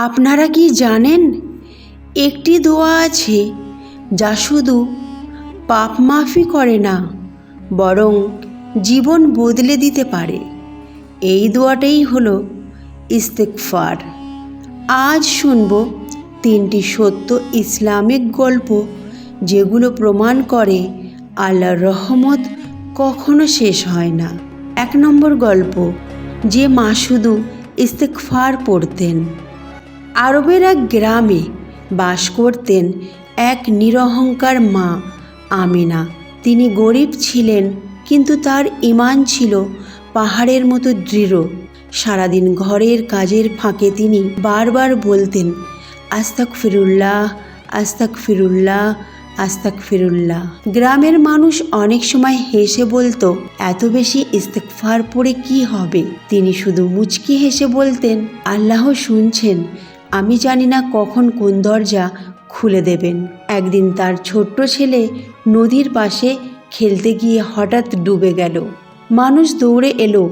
আপনারা কি জানেন, একটি দোয়া আছে যা শুধু পাপ মাফি করে না, বরং জীবন বদলে দিতে পারে। এই দোয়াটাই হলো ইস্তেগফার। আজ শুনব 3টি সত্য ইসলামিক গল্প, যেগুলো প্রমাণ করে আল্লাহর রহমত কখনো শেষ হয় না। 1 নম্বর গল্প, যে মা শুধু ইস্তেগফার পড়তেন। আরবের এক গ্রামে বাস করতেন এক নিরহংকার মা, আমিনা। তিনি গরিব ছিলেন, কিন্তু তার ঈমান ছিল পাহাড়ের মতো দৃঢ়। সারাদিন ঘরের কাজের ফাঁকে তিনি বারবার বলতেন, আস্তাগফিরুল্লাহ, আস্তাগফিরুল্লাহ, আস্তাগফিরুল্লাহ। গ্রামের মানুষ অনেক সময় হেসে বলতো, এত বেশি ইস্তেগফার পড়ে কি হবে? তিনি শুধু মুচকি হেসে বলতেন, আল্লাহ শুনছেন, আমি জানি না কখন কোন দরজা খুলে দেবেন। একদিন তার ছোট্ট ছেলে নদীর পাশে খেলতে গিয়ে হঠাৎ ডুবে গেল। মানুষ দৌড়ে এলো,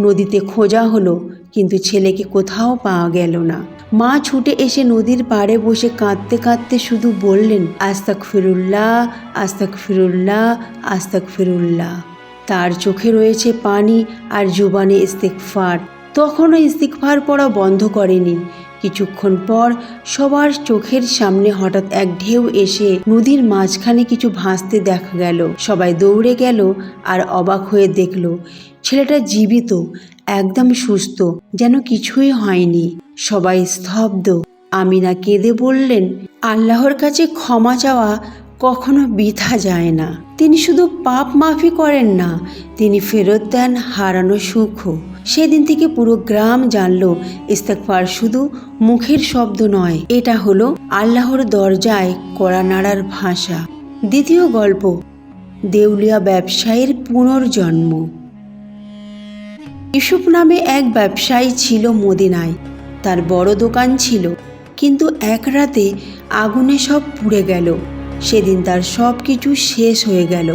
নদীতে খোঁজা হলো, কিন্তু ছেলেকে কোথাও পাওয়া গেল না। মা ছুটে এসে নদীর পাড়ে বসে কাঁদতে কাঁদতে শুধু বললেন, আস্তাগফিরুল্লাহ, আস্তাগফিরুল্লাহ, আস্তাগফিরুল্লাহ। তার চোখে রয়েছে পানি আর জুবানে ইস্তেগফার। তখনও ইস্তেগফার পড়া বন্ধ করেনি। কিছুক্ষণ পর সবার চোখের সামনে হঠাৎ এক ঢেউ এসে নদীর মাঝখানে কিছু ভাসতে দেখা গেল। সবাই দৌড়ে গেল আর অবাক হয়ে দেখল, ছেলেটা জীবিত, একদম সুস্থ, যেন কিছুই হয়নি। সবাই স্তব্ধ। আমিনা কেঁদে বললেন, আল্লাহর কাছে ক্ষমা চাওয়া কখনো বৃথা যায় না। তিনি শুধু পাপ মাফি করেন না, তিনি ফেরত দেন হারানো সুখও। সেদিন থেকে পুরো গ্রাম জানলো, ইস্তেগফার শুধু মুখের শব্দ নয়, এটা হলো আল্লাহর দরজায় কড়া নাড়ার ভাষা। দ্বিতীয় গল্প, দেউলিয়া ব্যবসায়ীর পুনর্জন্ম। ইউসুফ নামে এক ব্যবসায়ী ছিল মদিনায়। তার বড় দোকান ছিল, কিন্তু এক রাতে আগুনে সব পুড়ে গেল। সেদিন তার সব কিছু শেষ হয়ে গেল।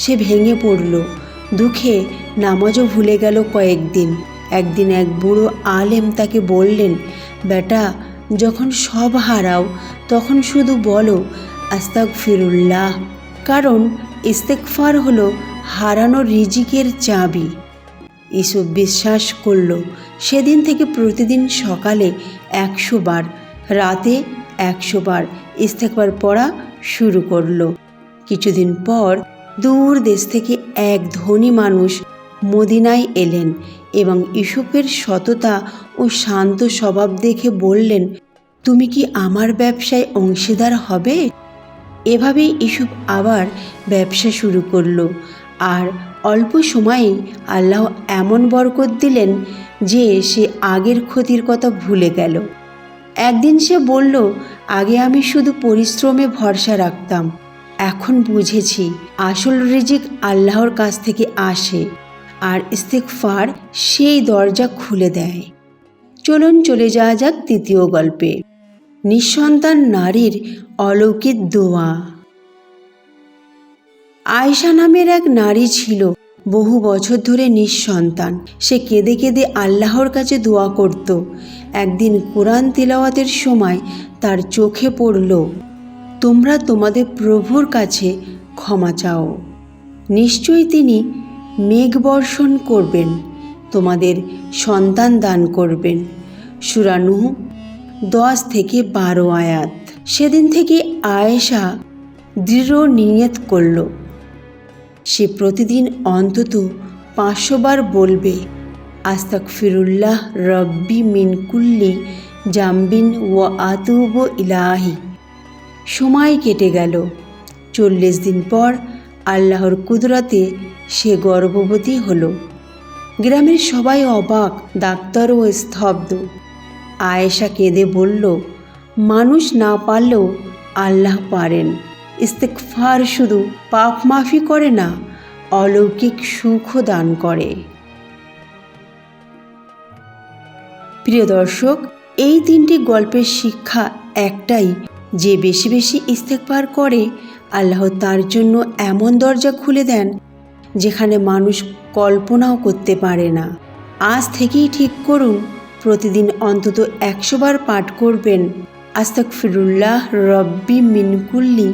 সে ভেঙে পড়ল, দুঃখে নামাজও ভুলে গেল কয়েকদিন। একদিন এক বুড়ো আলেম তাকে বললেন, বেটা, যখন সব হারাও তখন শুধু বলো আস্তাগফিরুল্লাহ, কারণ ইস্তেগফার হলো হারানো রিজিকের চাবি। ইউসুফ বিশ্বাস করল। সেদিন থেকে প্রতিদিন সকালে 100 বার, রাতে 100 বার ইস্তেগফার পড়া শুরু করলো। কিছুদিন পর দূর দেশ থেকে এক ধনী মানুষ মদিনায় এলেন এবং ইউসুফের সততা ও শান্ত স্বভাব দেখে বললেন, তুমি কি আমার ব্যবসায় অংশীদার হবে? এভাবেই ইউসুফ আবার ব্যবসা শুরু করলো। আর অল্প সময়েই আল্লাহ এমন বরকত দিলেন যে সে আগের ক্ষতির কথা ভুলে গেল। একদিন সে বলল, আগে আমি শুধু পরিশ্রমে ভরসা রাখতাম, এখন বুঝেছি আসল রিজিক আল্লাহর কাছ থেকে আসে, আর ইস্তেগফার সেই দরজা খুলে দেয়। চলুন চলে যাওয়া যাক তৃতীয় গল্পে, নিঃসন্তান নারীর অলৌকিক দোয়া। আয়েশা নামের এক নারী ছিল, বহু বছর ধরে নিঃসন্তান। সে কেঁদে কেঁদে আল্লাহর কাছে দোয়া করত। একদিন কোরআন তিলাওয়াতের সময় তার চোখে পড়ল, তোমরা তোমাদের প্রভুর কাছে ক্ষমা চাও, নিশ্চয়ই তিনি মেঘ বর্ষণ করবেন, তোমাদের সন্তান দান করবেন। সূরা নূহ 10 থেকে 12 আয়াত। সেদিন থেকে আয়েশা দৃঢ় নিয়ত করল, সে প্রতিদিন অন্তত 500 বার বলবে, আস্তাগফিরুল্লাহ রব্বি মিন কুল্লি জামবিন ওয়া আতুবু ইলাহি। সময় কেটে গেল। 40 দিন পর আল্লাহর কুদরতে সে গর্ভবতী হলো। গ্রামের সবাই অবাক, ডাক্তারও স্তব্ধ। আয়েশা কেঁদে বলল, মানুষ না পারলেও আল্লাহ পারেন। ইস্তেগফার শুধু পাপ মাফি করে না, অলৌকিক সুখও দান করে। প্রিয় দর্শক, এই 3টি গল্পের শিক্ষা একটাই, যে বেশি বেশি ইস্তেগফার করে আল্লাহ তার জন্য এমন দরজা খুলে দেন যেখানে মানুষ কল্পনাও করতে পারে না। আজ থেকেই ঠিক করুন, প্রতিদিন অন্তত 100 বার পাঠ করবেন আস্তাগফিরুল্লাহ রব্বি মিন কুল্লি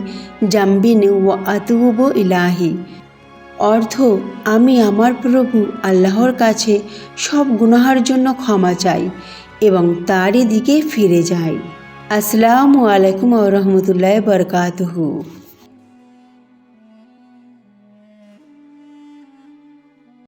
জাম্বিন ওয়া আতুবু ইলাহি। অর্থ, আমি আমার প্রভু আল্লাহর কাছে সব গুনাহার জন্য ক্ষমা চাই এবং তারই দিকে ফিরে যাই। আসসালামু আলাইকুম ওয়া রাহমাতুল্লাহি ওয়া বারাকাতুহু।